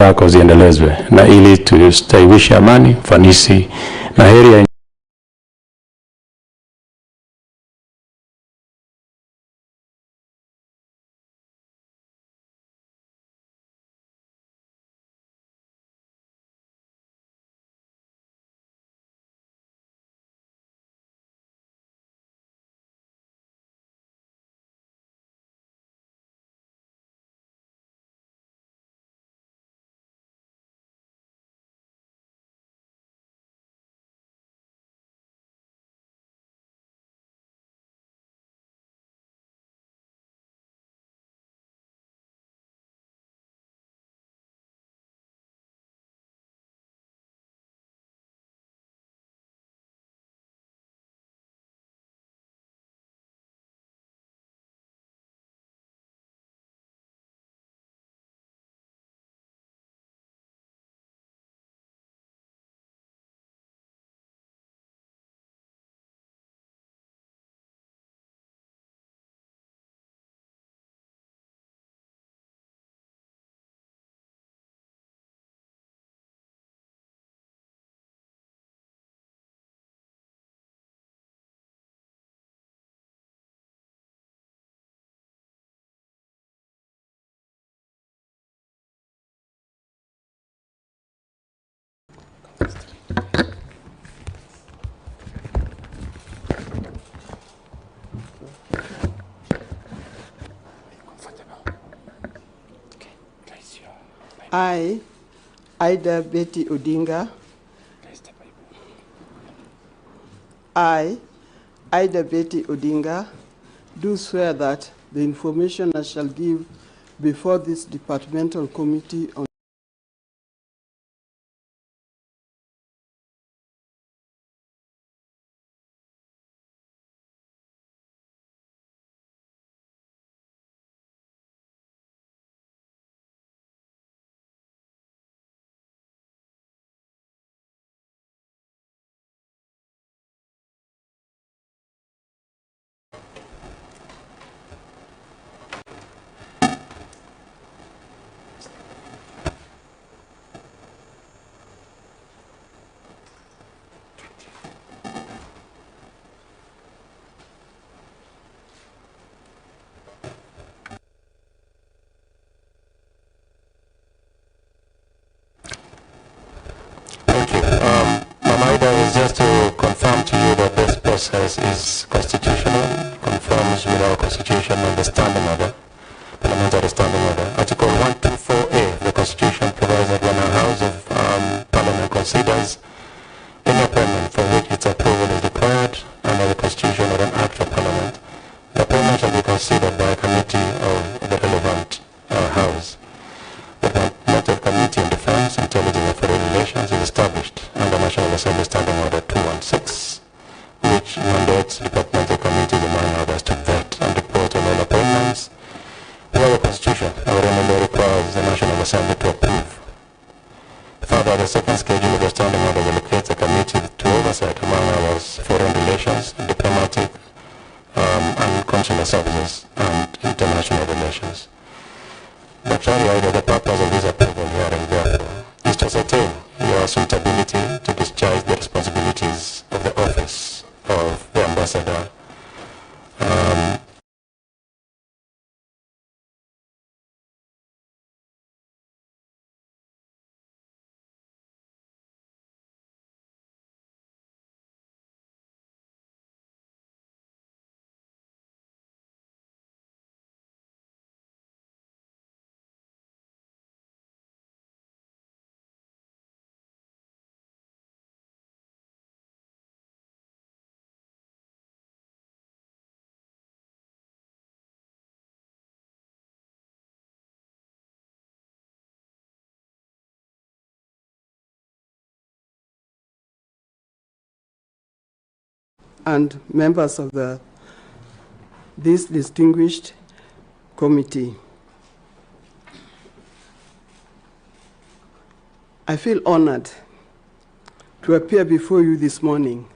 zako ziendelezwe, na ili tustawishe amani, fanisi na heri ya I, Ida Betty Odinga. I, Ida Betty Odinga, do swear that the information I shall give before this departmental committee on just to confirm to you that this process is constitutional, conforms with our constitution and the standing order, parliamentary standing order. Article 124A of the Constitution provides that when a House of Parliament considers any appointment for which its approval is required under the Constitution or an Act of Parliament, the appointment shall be considered by a committee of the relevant House. The Parliamentary Committee on Defense, Intelligence and Foreign Relations is established under National Assembly Standing Order 216, which mandates departmental committees, among others, to vet and report on all appointments where the Constitution or any law requires the National Assembly to approve. Further, the second schedule of the Standing Order allocates a committee to oversight, among others, foreign relations, diplomatic and consular services, and international relations. But really, the purpose of this approval hearing, therefore, is to ascertain your suitability to discharge the responsibilities of the office of the ambassador. and members of this distinguished committee. I feel honored to appear before you this morning,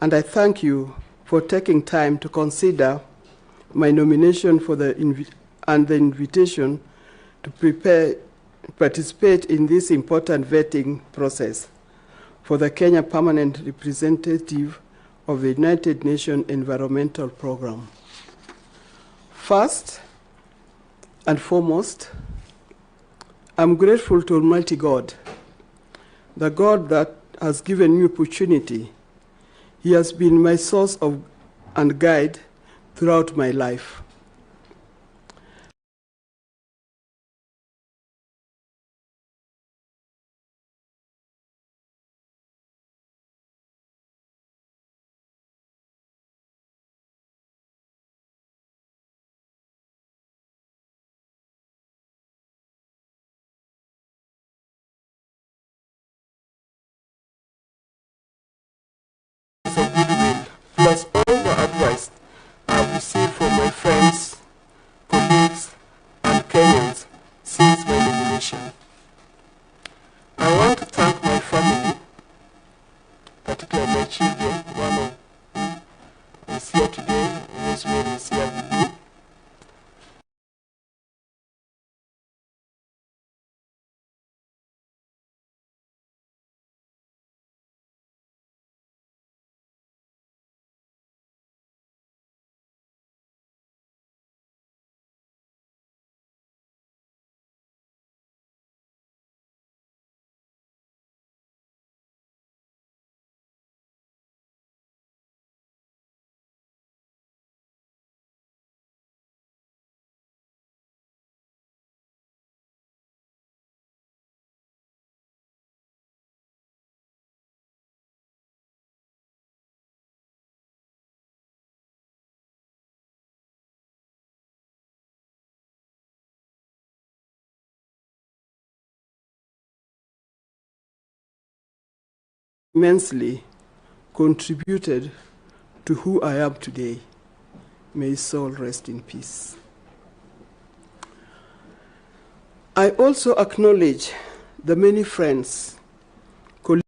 and I thank you for taking time to consider my nomination for the invitation to prepare participate in this important vetting process for the Kenya Permanent Representative of the United Nations Environmental Programme. First and foremost, I'm grateful to Almighty God, the God that has given me opportunity. He has been my source of and guide throughout my life. Of goodwill, plus all the advice I've received from my friends, colleagues, and Kenyans since my nomination. I want to thank my family, particularly my children, one of who is here today, Rosemary is here with me. Immensely contributed to who I am today. May his soul rest in peace. I also acknowledge the many friends, colleagues,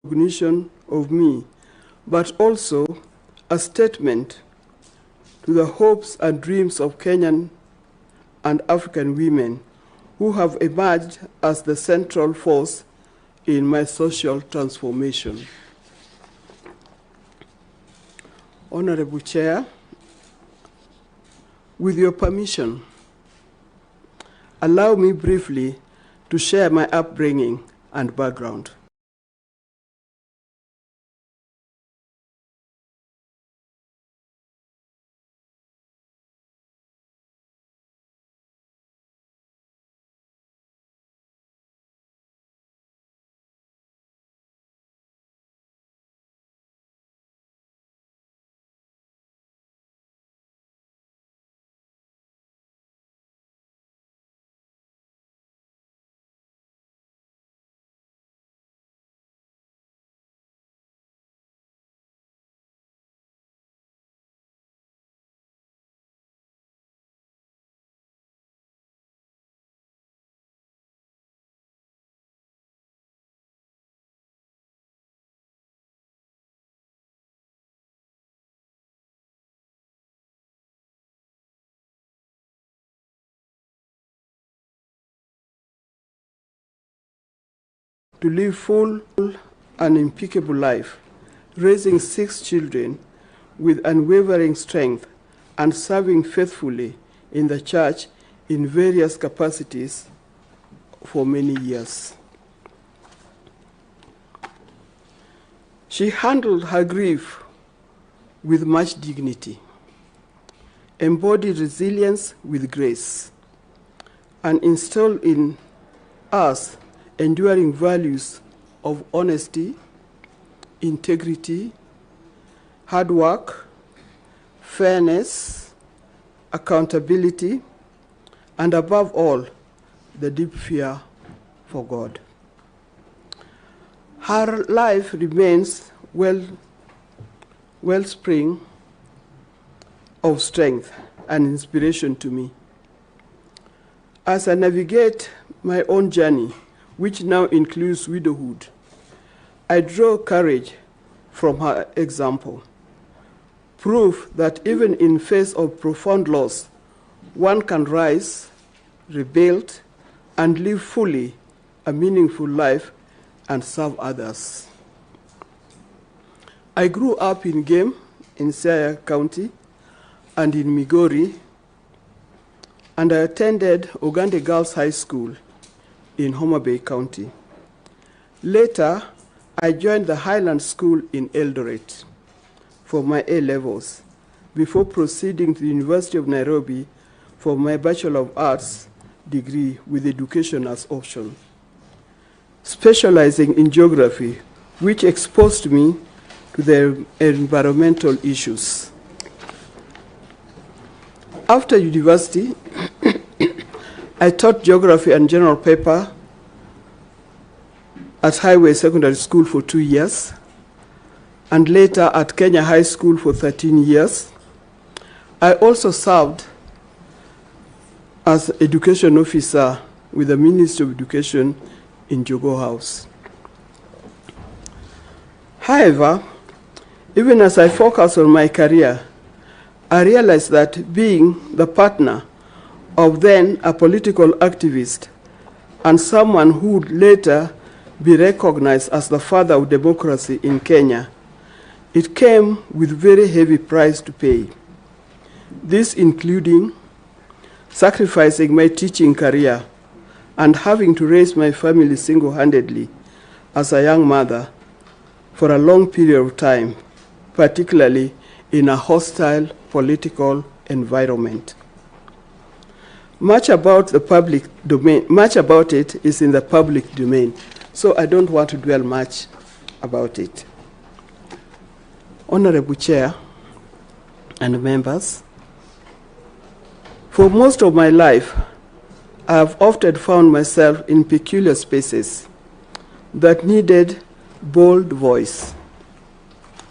recognition of me, but also a statement to the hopes and dreams of Kenyan and African women who have emerged as the central force in my social transformation. Honorable Chair, with your permission, allow me briefly to share my upbringing and background. To live full and impeccable life, raising 6 children with unwavering strength and serving faithfully in the church in various capacities for many years. She handled her grief with much dignity, embodied resilience with grace, and instilled in us enduring values of honesty, integrity, hard work, fairness, accountability, and above all, the deep fear for God. Her life remains wellspring of strength and inspiration to me. As I navigate my own journey, which now includes widowhood, I draw courage from her example. Proof that even in face of profound loss, one can rise, rebuild, and live fully a meaningful life and serve others. I grew up in Game in Siaya County and in Migori, and I attended Ogande Girls High School in Homa Bay County. Later, I joined the Highland School in Eldoret for my A-levels before proceeding to the University of Nairobi for my Bachelor of Arts degree with education as option, specializing in geography, which exposed me to the environmental issues. After university, I taught geography and general paper at Highway Secondary School for 2 years, and later at Kenya High School for 13 years. I also served as education officer with the Ministry of Education in Jogo House. However, even as I focus on my career, I realized that being the partner of then a political activist and someone who would later be recognized as the father of democracy in Kenya, it came with very heavy price to pay. This including sacrificing my teaching career and having to raise my family single-handedly as a young mother for a long period of time, particularly in a hostile political environment. Much about it is in the public domain, so I don't want to dwell much about it. Honorable Chair and members, for most of my life, I have often found myself in peculiar spaces that needed bold voice,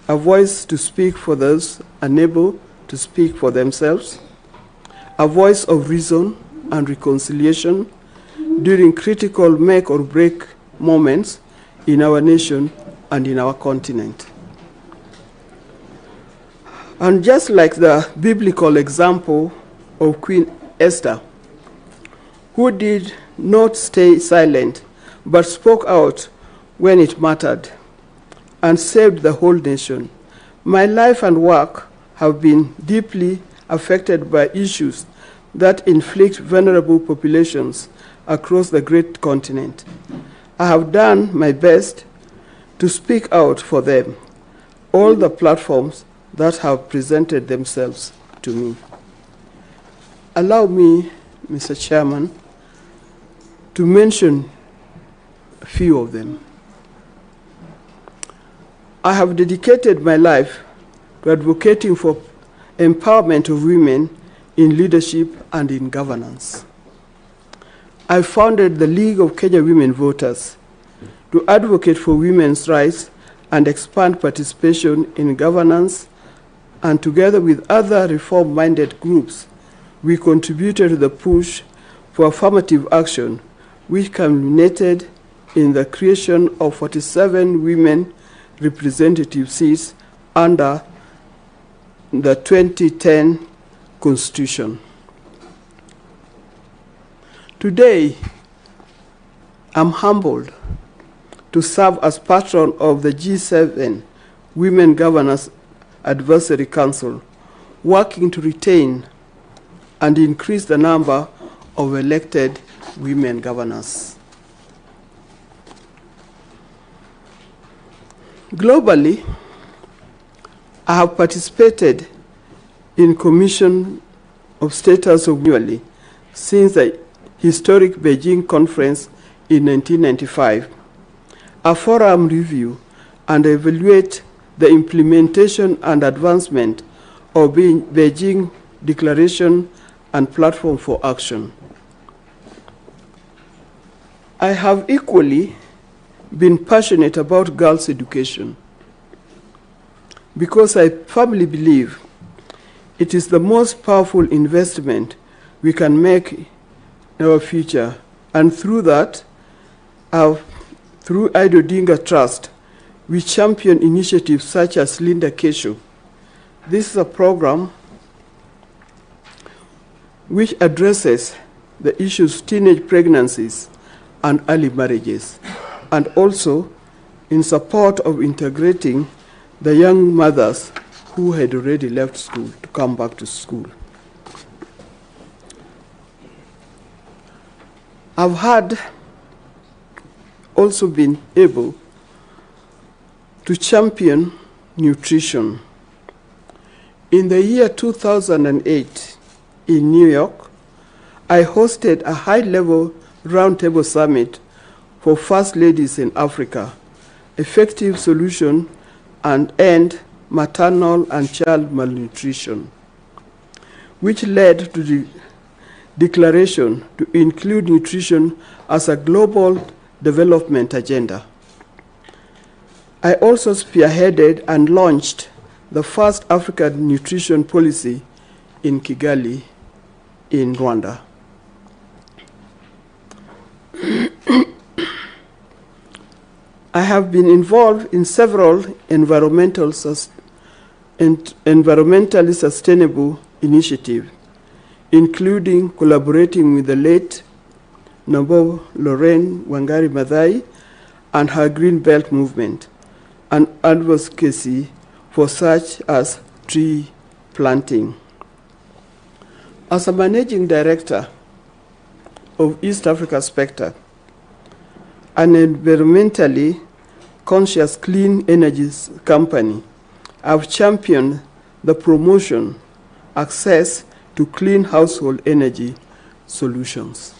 a voice to speak for those unable to speak for themselves, a voice of reason and reconciliation during critical make or break moments in our nation and in our continent. And just like the biblical example of Queen Esther, who did not stay silent but spoke out when it mattered and saved the whole nation, my life and work have been deeply affected by issues that inflict vulnerable populations across the great continent. I have done my best to speak out for them, all the platforms that have presented themselves to me. Allow me, Mr. Chairman, to mention a few of them. I have dedicated my life to advocating for empowerment of women in leadership and in governance. I founded the League of Kenya Women Voters to advocate for women's rights and expand participation in governance, and together with other reform-minded groups, we contributed to the push for affirmative action, which culminated in the creation of 47 women representative seats under the 2010 Constitution. Today, I'm humbled to serve as patron of the G7 Women Governors Advisory Council, working to retain and increase the number of elected women governors. Globally, I have participated in Commission of Status of Women since the historic Beijing Conference in 1995, a forum review and evaluate the implementation and advancement of Beijing Declaration and Platform for Action. I have equally been passionate about girls' education because I firmly believe it is the most powerful investment we can make in our future. And through that, through ODINGA Trust, we champion initiatives such as Linda Kesho. This is a program which addresses the issues of teenage pregnancies and early marriages, and also in support of integrating the young mothers who had already left school to come back to school. I've had also been able to champion nutrition. In the year 2008 in New York, I hosted a high-level roundtable summit for First Ladies in Africa, effective solution and end maternal and child malnutrition, which led to the declaration to include nutrition as a global development agenda. I also spearheaded and launched the first African nutrition policy in Kigali, in Rwanda. I have been involved in several environmentally sustainable initiatives, including collaborating with the late Noble Lorraine Wangari Maathai and her Green Belt movement, and advocacy for such as tree planting. As a managing director of East Africa Spectre, an environmentally conscious clean energy company, I've championed the promotion, access to clean household energy solutions.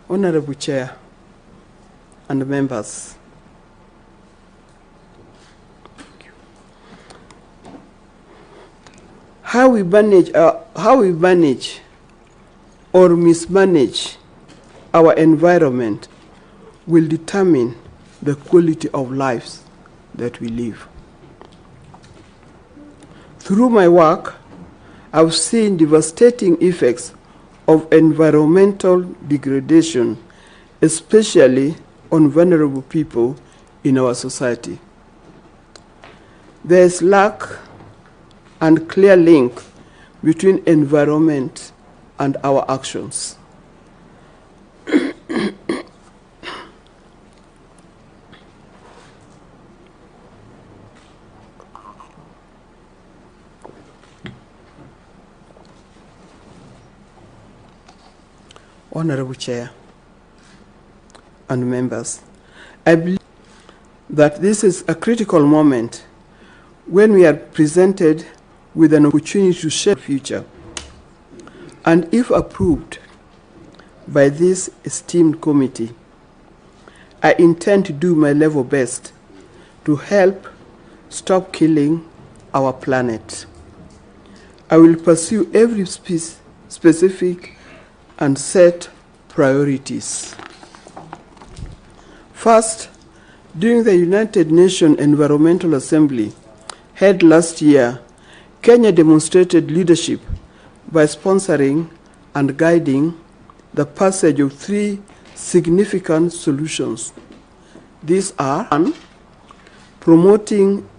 Honorable Chair and members, how we manage or mismanage our environment will determine the quality of lives that we live. Through my work, I've seen devastating effects of environmental degradation, especially on vulnerable people in our society. There is lack and clear link between environment and our actions. Honorable Chair and members, I believe that this is a critical moment when we are presented with an opportunity to shape the future. And if approved by this esteemed committee, I intend to do my level best to help stop killing our planet. I will pursue every specific and set priorities. First, during the United Nations Environmental Assembly held last year, Kenya demonstrated leadership by sponsoring and guiding the passage of 3 significant solutions. These are: 1, promoting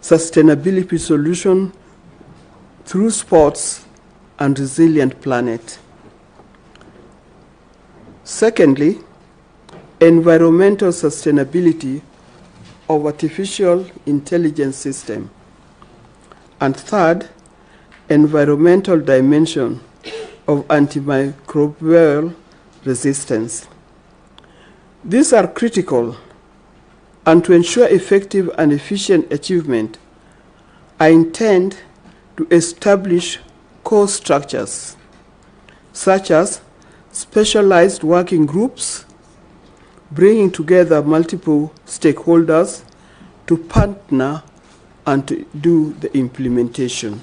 sustainability solutions through sports and resilient planet. Secondly, environmental sustainability of artificial intelligence system. And third, environmental dimension of antimicrobial resistance. These are critical, and to ensure effective and efficient achievement, I intend to establish core structures, such as specialized working groups, bringing together multiple stakeholders to partner and to do the implementation.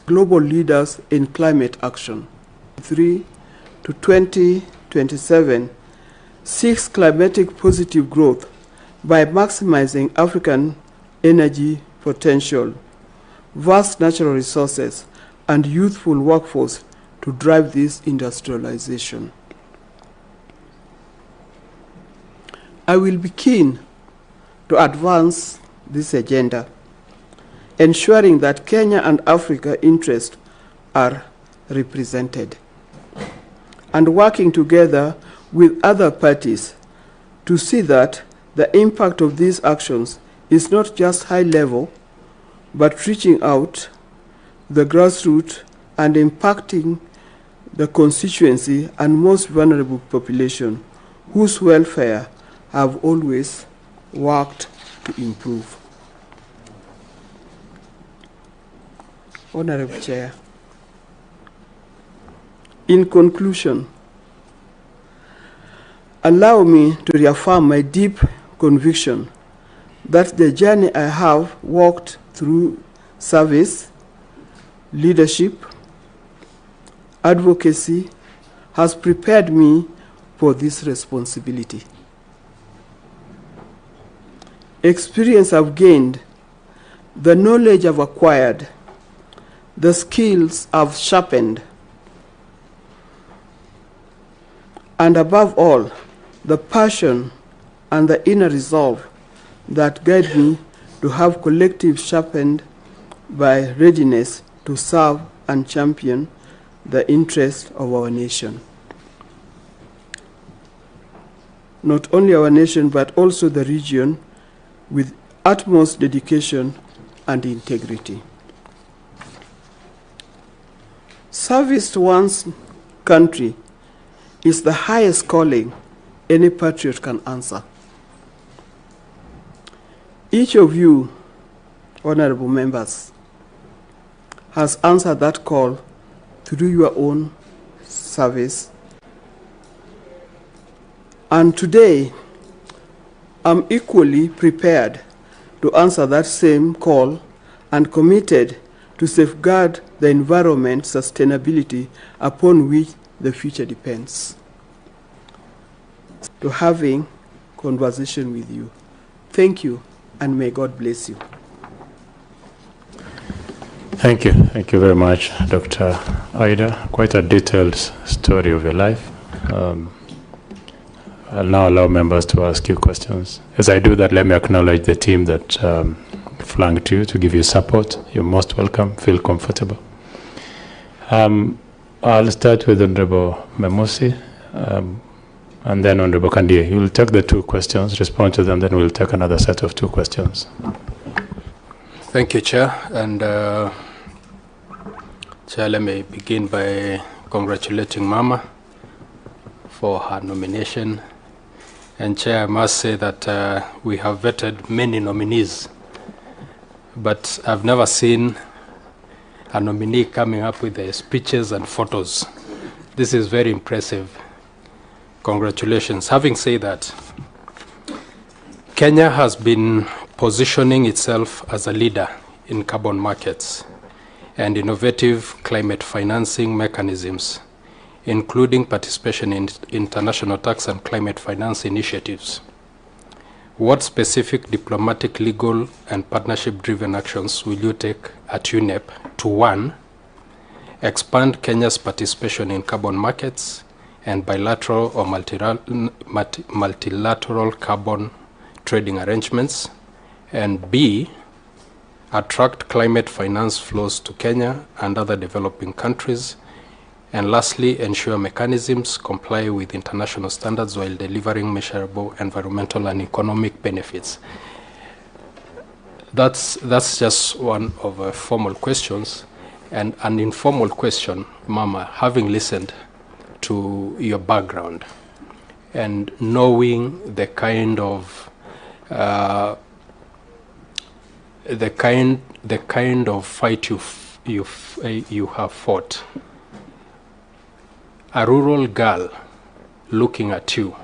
Global leaders in climate action. 3, to 2027 seeks climatic positive growth by maximizing African energy potential, vast natural resources, and youthful workforce to drive this industrialization. I will be keen to advance this agenda, ensuring that Kenya and Africa interests are represented, and working together with other parties to see that the impact of these actions is not just high level, but reaching out the grassroots and impacting the constituency and most vulnerable population whose welfare have always worked to improve. Honorable Chair, in conclusion, allow me to reaffirm my deep conviction that the journey I have walked through service, leadership, advocacy has prepared me for this responsibility. Experience I've gained, the knowledge I've acquired, the skills I've sharpened, and above all, the passion and the inner resolve that guide me to have collective sharpened by readiness to serve and champion the interests of our nation. Not only our nation, but also the region, with utmost dedication and integrity. Service to one's country is the highest calling any patriot can answer. Each of you, honorable members, has answered that call through your own service. And today, I'm equally prepared to answer that same call and committed to safeguard the environment sustainability upon which the future depends. To having conversation with you. Thank you, and may God bless you. Thank you. Thank you very much, Dr. Ida. Quite a detailed story of your life. I'll now allow members to ask you questions. As I do that, let me acknowledge the team that flanked you to give you support. You're most welcome. Feel comfortable. I'll start with Honorable Memusi, and then Honorable Kandie. You will take the two questions, respond to them, then we'll take another set of two questions. Thank you, Chair. And Chair, let me begin by congratulating Mama for her nomination. And Chair, I must say that we have vetted many nominees, but I've never seen a nominee coming up with the speeches and photos. This is very impressive. Congratulations. Having said that, Kenya has been positioning itself as a leader in carbon markets and innovative climate financing mechanisms, including participation in international tax and climate finance initiatives. What specific diplomatic, legal, and partnership-driven actions will you take at UNEP to, one, expand Kenya's participation in carbon markets and bilateral or multilateral carbon trading arrangements, and B, attract climate finance flows to Kenya and other developing countries, and lastly, ensure mechanisms comply with international standards while delivering measurable environmental and economic benefits? That's just one of formal questions. And an informal question, Mama, having listened to your background and knowing the kind of fight you have fought, a rural girl looking at you,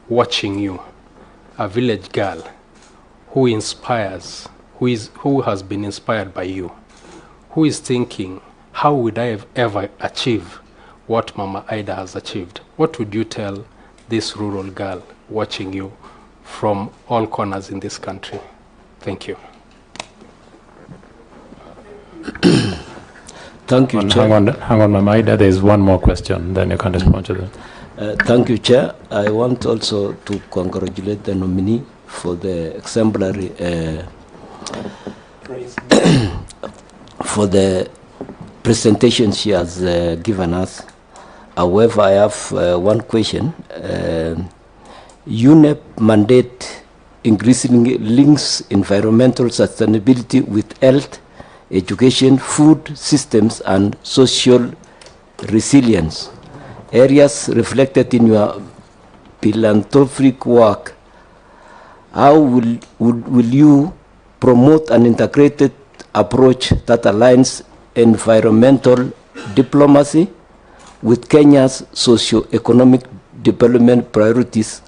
watching you, a village girl who inspires, who has been inspired by you, who is thinking, how would I ever achieve what Mama Ida has achieved, what would you tell this rural girl watching you from all corners in this country? Thank you. Thank you, Chair. Hang on, Mama Ida. There's one more question, then you can respond to that. Thank you, Chair. I want also to congratulate the nominee for the exemplary for the presentation she has given us. However, I have one question. UNEP mandate increasingly links environmental sustainability with health, education, food systems, and social resilience. Areas reflected in your philanthropic work. How will you promote an integrated approach that aligns environmental diplomacy with Kenya's socio-economic development priorities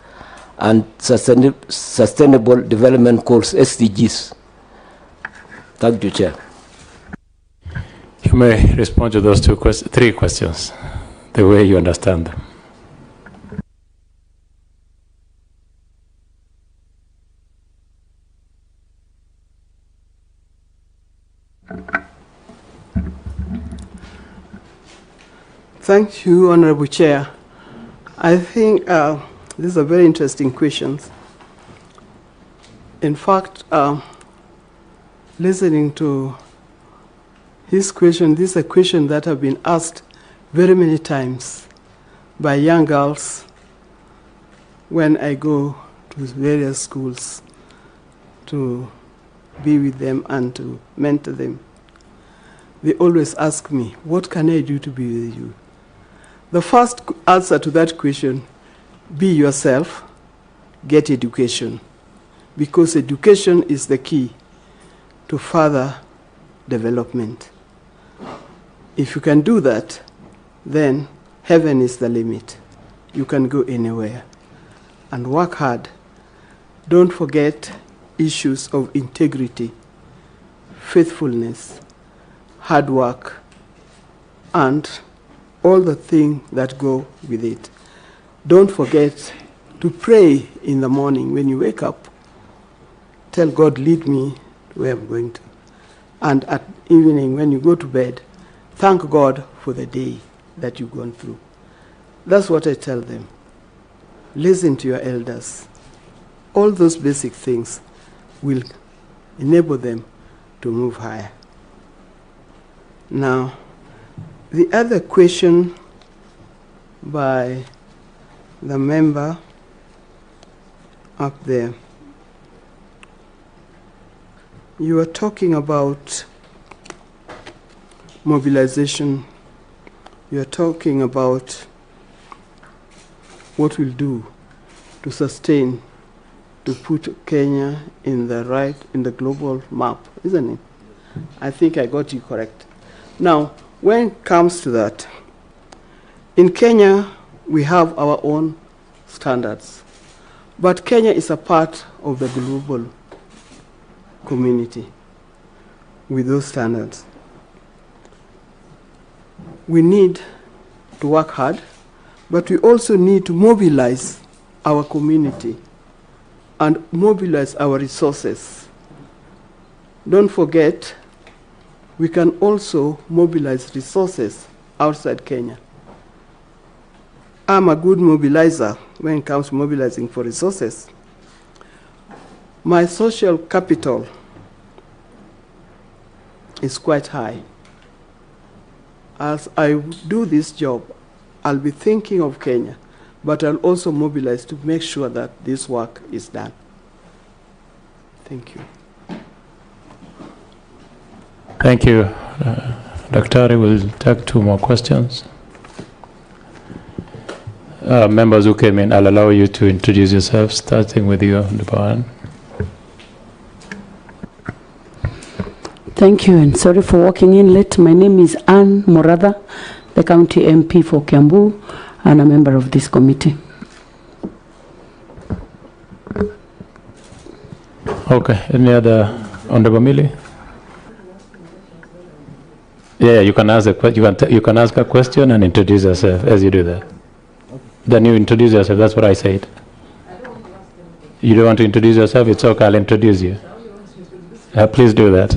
and sustainable development goals, SDGs? Thank you, Chair. You may respond to those three questions the way you understand them. Thank you, Honorable Chair. I think these are very interesting questions. In fact, listening to his question, this is a question that have been asked very many times by young girls when I go to various schools to be with them and to mentor them. They always ask me, what can I do to be with you? The first answer to that question, be yourself, get education, because education is the key to further development. If you can do that, then heaven is the limit. You can go anywhere. And work hard. Don't forget issues of integrity, faithfulness, hard work, and all the things that go with it. Don't forget to pray in the morning when you wake up. Tell God, lead me to where I'm going to. And at evening when you go to bed, thank God for the day that you've gone through. That's what I tell them. Listen to your elders. All those basic things will enable them to move higher. Now, the other question by the member up there, you are talking about mobilization. You are talking about what we'll do to sustain, to put Kenya in the global map, isn't it? I think I got you correct. Now, when it comes to that, in Kenya, we have our own standards. But Kenya is a part of the global community with those standards. We need to work hard, but we also need to mobilize our community and mobilize our resources. Don't forget, we can also mobilize resources outside Kenya. I'm a good mobilizer when it comes to mobilizing for resources. My social capital is quite high. As I do this job, I'll be thinking of Kenya, but I'll also mobilize to make sure that this work is done. Thank you. Thank you. Dr. will take two more questions. Members who came in, I'll allow you to introduce yourself, starting with you, Depan. Thank you, and sorry for walking in late. My name is Anne Moratha, the County MP for Kiambu, and a member of this committee. Okay, any other Honorable Mili? Yeah, you can ask you can ask a question and introduce yourself as you do that. Then you introduce yourself. That's what I said. You don't want to introduce yourself? It's okay. I'll introduce you. Please do that.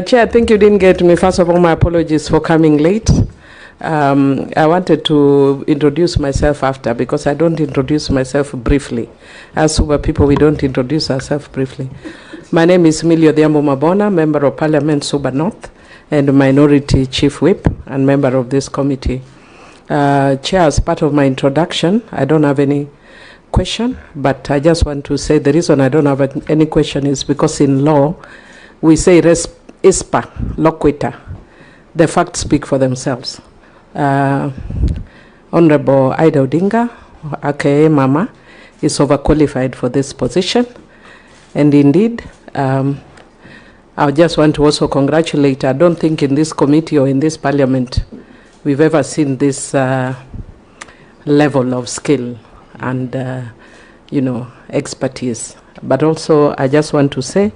Chair, I think you didn't get me. First of all, my apologies for coming late. I wanted to introduce myself after, because I don't introduce myself briefly. As Suba people, we don't introduce ourselves briefly. My name is Millie Odhiambo Mabona, Member of Parliament, Suba North, and Minority Chief Whip, and member of this committee. Chair, as part of my introduction, I don't have any question, but I just want to say the reason I don't have any question is because in law, we say res ispa, loquita. The facts speak for themselves. Honorable Ida Odinga, aka Mama, is overqualified for this position. And indeed, I just want to also congratulate, I don't think in this committee or in this parliament, we've ever seen this level of skill and, expertise. But also, I just want to say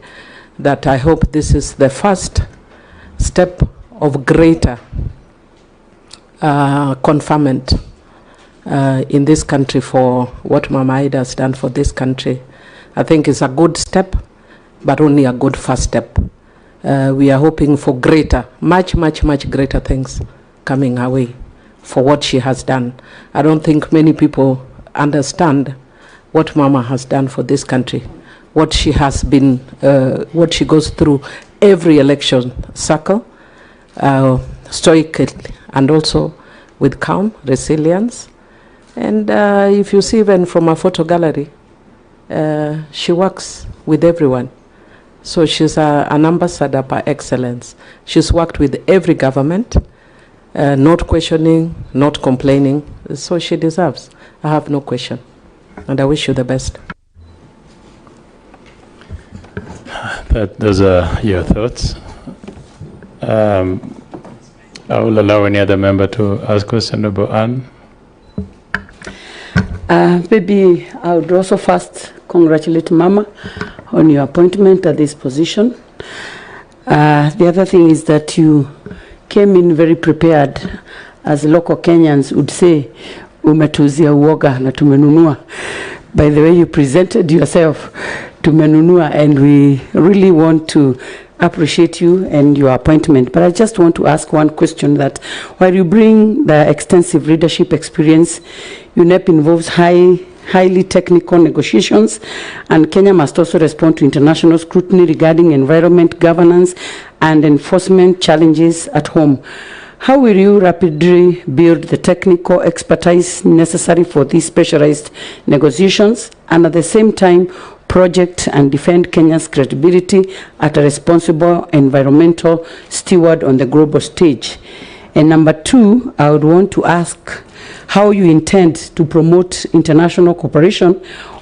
that I hope this is the first step of greater conferment in this country for what Mama Ida has done for this country. I think it's a good step, but only a good first step. We are hoping for greater, much greater things coming our way for what she has done. I don't think many people understand what Mama has done for this country, what she has been, what she goes through every election cycle, stoically, and also with calm, resilience. And if you see even from a photo gallery, she works with everyone. So she's an ambassador by excellence. She's worked with every government, not questioning, not complaining. So she deserves. I have no question. And I wish you the best. Those are your thoughts. I will allow any other member to ask question about Anne. Maybe I would also first congratulate Mama on your appointment at this position. The other thing is that you came in very prepared, as local Kenyans would say, umetuzia uoga na tumenunua. By the way you presented yourself, tumenunua, and we really want to appreciate you and your appointment. But I just want to ask one question, that while you bring the extensive leadership experience, UNEP involves highly technical negotiations, and Kenya must also respond to international scrutiny regarding environment, governance, and enforcement challenges at home. How will you rapidly build the technical expertise necessary for these specialized negotiations, and at the same time project and defend Kenya's credibility as a responsible environmental steward on the global stage? And number two, I would want to ask how you intend to promote international cooperation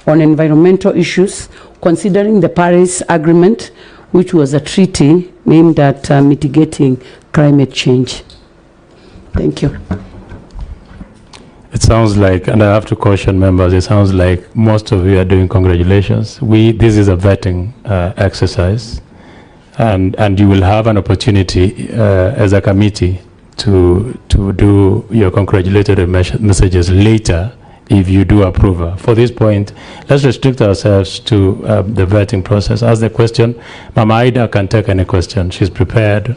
on environmental issues, considering the Paris Agreement, which was a treaty aimed at mitigating climate change. Thank you. It sounds like, and I have to caution members, it sounds like most of you are doing congratulations. This is a vetting exercise, and you will have an opportunity as a committee to do your congratulatory messages later if you do approve. For this point, let's restrict ourselves to the vetting process. Ask the question. Mama Ida can take any question. She's prepared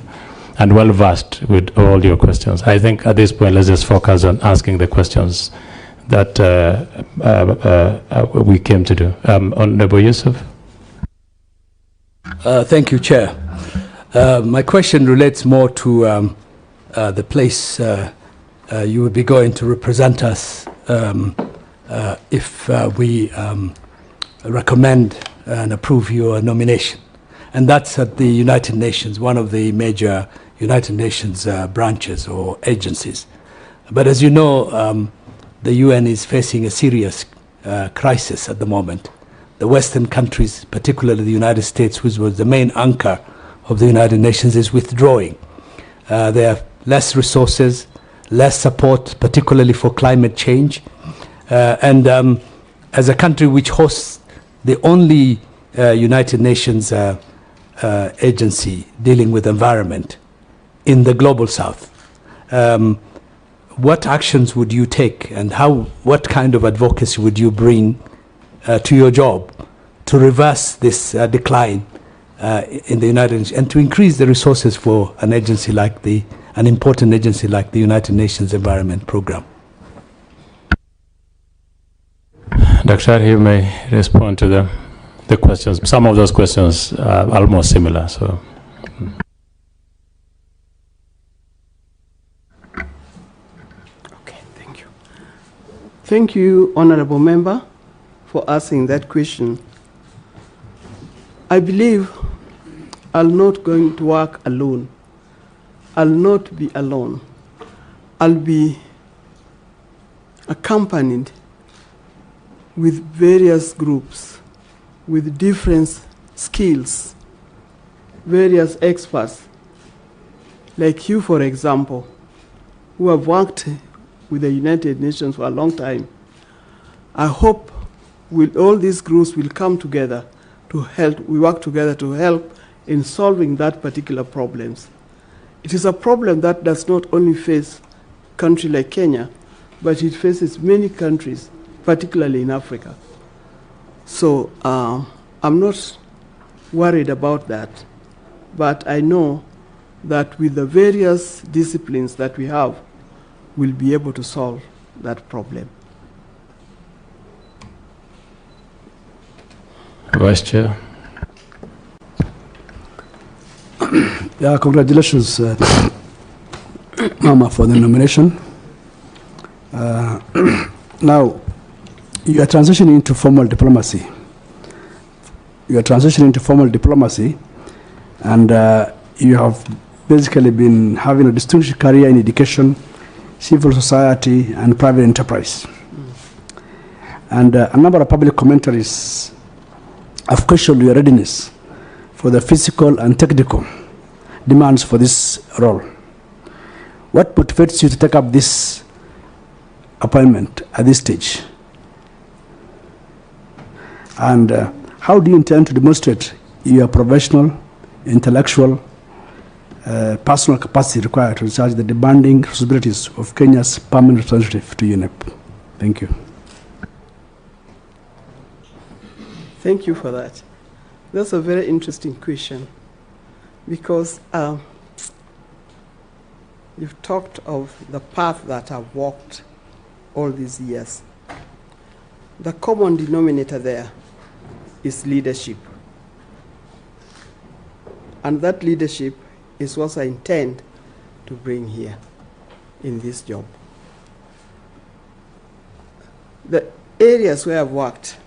and well versed with all your questions. I think at this point, let's just focus on asking the questions that we came to do. Honorable Yusuf. Thank you, Chair. My question relates more to the place you would be going to represent us if we recommend and approve your nomination. And that's at the United Nations, one of the major United Nations branches or agencies. But as you know, the UN is facing a serious crisis at the moment. The Western countries, particularly the United States, which was the main anchor of the United Nations, is withdrawing. They have less resources, less support, particularly for climate change. And as a country which hosts the only United Nations agency dealing with environment in the global south. What actions would you take, and what kind of advocacy would you bring to your job to reverse this decline in the United Nations and to increase the resources for an important agency like the United Nations Environment Program? Dr. You may respond to the questions. Some of those questions are almost similar. So. Okay, thank you. Thank you, Honorable Member, for asking that question. I believe I'm not going to work alone. I'll not be alone. I'll be accompanied with various groups, with different skills, various experts, like you, for example, who have worked with the United Nations for a long time. I hope all these groups will come together to help, we work together to help in solving that particular problems. It is a problem that does not only face a country like Kenya, but it faces many countries, particularly in Africa. So I'm not worried about that, but I know that with the various disciplines that we have, we'll be able to solve that problem. Vice Chair. Yeah, congratulations, Mama, for the nomination. Now, you are transitioning into formal diplomacy. And you have basically been having a distinguished career in education, civil society, and private enterprise. And a number of public commentaries have questioned your readiness for the physical and technical demands for this role. What motivates you to take up this appointment at this stage? And how do you intend to demonstrate your professional, intellectual, personal capacity required to discharge the demanding responsibilities of Kenya's permanent representative to UNEP? Thank you. Thank you for that. That's a very interesting question, because you've talked of the path that I've walked all these years. The common denominator there is leadership. And that leadership is what I intend to bring here in this job. The areas where I've worked,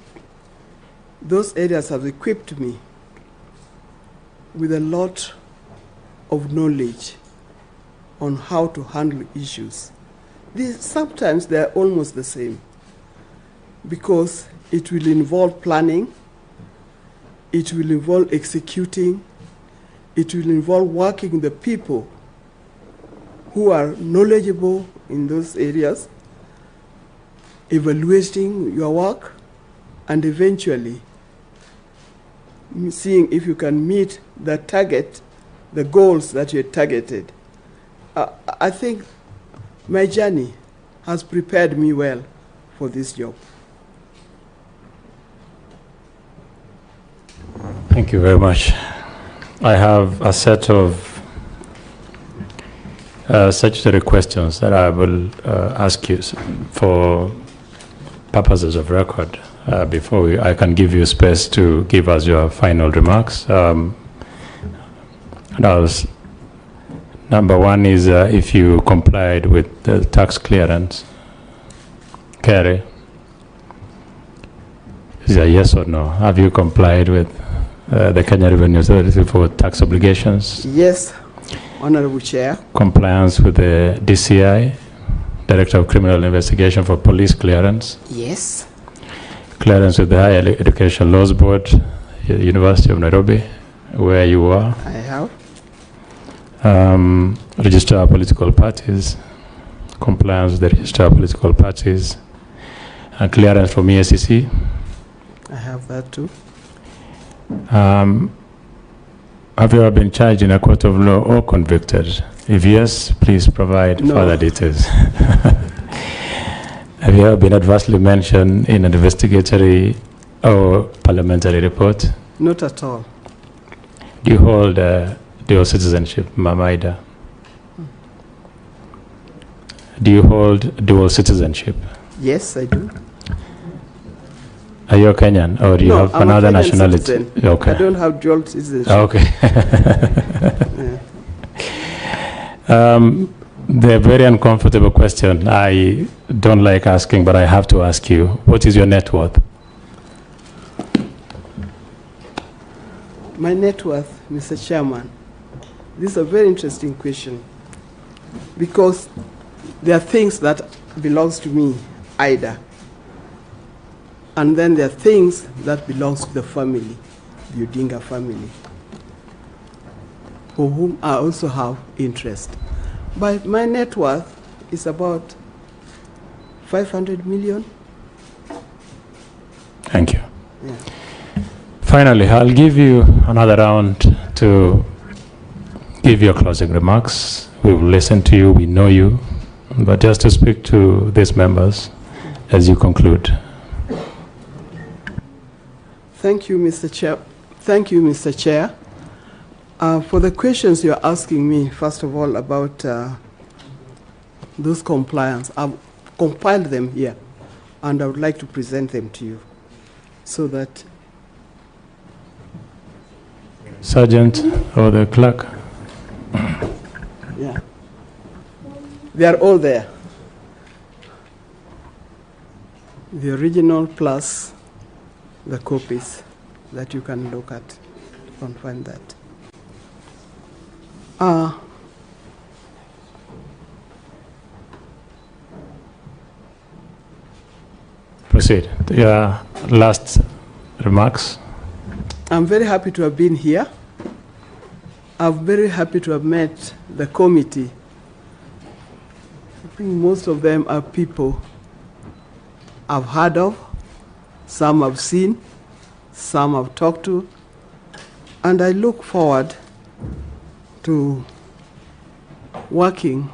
those areas have equipped me with a lot of knowledge on how to handle issues. Sometimes they're almost the same, because it will involve planning, it will involve executing, it will involve working with the people who are knowledgeable in those areas, evaluating your work, and eventually seeing if you can meet the target, the goals that you targeted. I think my journey has prepared me well for this job. Thank you very much. I have a set of statutory questions that I will ask you for purposes of record before I can give you space to give us your final remarks. Number one is if you complied with the tax clearance. Kerry, is a yes or no? Have you complied with the Kenya Revenue Authority for tax obligations? Yes, Honorable Chair. Compliance with the DCI, Director of Criminal Investigation for police clearance? Yes. Clearance with the Higher Education Laws Board, University of Nairobi, where you are? I have. Register of political parties, compliance with the register of political parties, and clearance from EACC? I have that too. Have you ever been charged in a court of law or convicted? If yes, please provide further details. Have you ever been adversely mentioned in an investigatory or parliamentary report? Not at all. Do you hold dual citizenship, Mama Ida? Do you hold dual citizenship? Yes, I do. Are you a Kenyan or do you have another nationality? Citizen. Okay. I don't have dual citizenship. Okay. The very uncomfortable question I don't like asking, but I have to ask you. What is your net worth? My net worth, Mr. Chairman, this is a very interesting question because there are things that belongs to me, Ida, and then there are things that belongs to the family, the ODINGA family, for whom I also have interest. But my net worth is about 500 million. Thank you. Yeah. Finally, I'll give you another round to give your closing remarks. We will listen to you, we know you, but just to speak to these members as you conclude. Thank you, Mr. Chair. Thank you, Mr. Chair. For the questions you're asking me, first of all, about those compliance, I've compiled them here, and I would like to present them to you so that... Sergeant or the clerk? Yeah. They are all there. The original plus the copies that you can look at. You can find that. Proceed. Your last remarks. I'm very happy to have been here. I'm very happy to have met the committee. I think most of them are people I've heard of, some I've seen, some I've talked to, and I look forward to working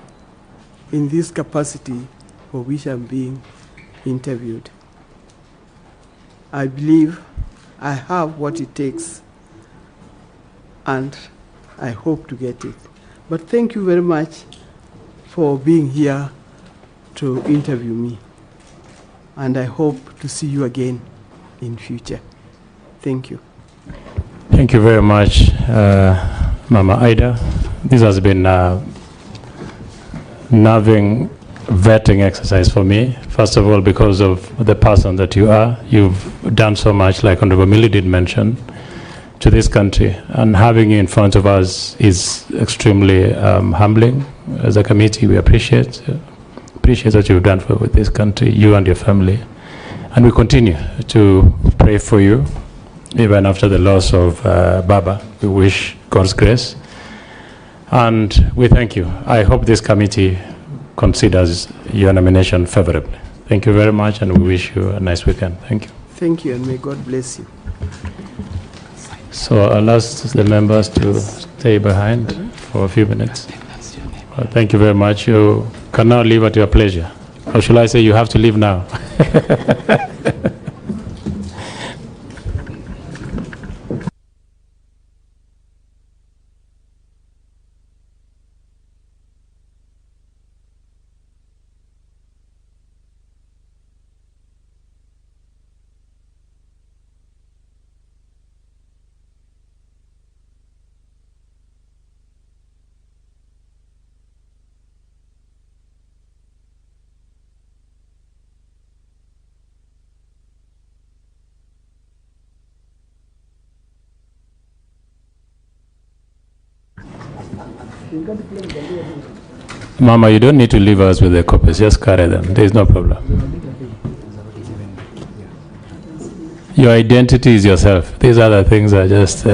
in this capacity for which I'm being interviewed. I believe I have what it takes, and I hope to get it. But thank you very much for being here to interview me, and I hope to see you again in future. Thank you. Thank you very much, Mama Ida. This has been a nerving vetting exercise for me. First of all, because of the person that you are. You've done so much, like Honorable Millie did mention, to this country. And having you in front of us is extremely humbling. As a committee, we appreciate what you've done with this country, you and your family. And we continue to pray for you, even after the loss of Baba. We wish God's grace. And we thank you. I hope this committee considers your nomination favorably. Thank you very much, and we wish you a nice weekend. Thank you. Thank you, and may God bless you. So I'll ask the members to stay behind for a few minutes. Thank you very much. You can now leave at your pleasure. Or shall I say you have to leave now? Mama, you don't need to leave us with the copies. Just carry them. There is no problem. Your identity is yourself. These other things are just...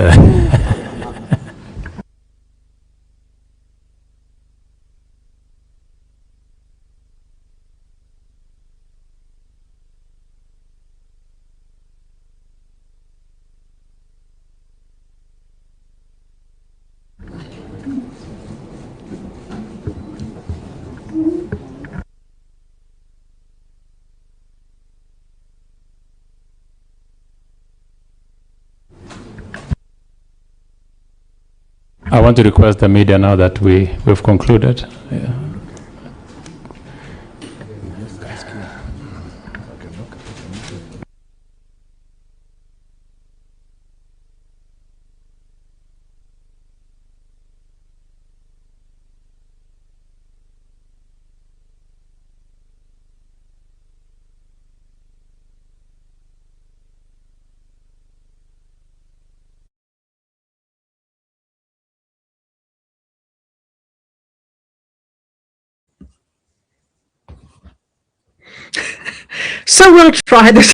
I want to request the media now that we've concluded. Yeah. So we'll try this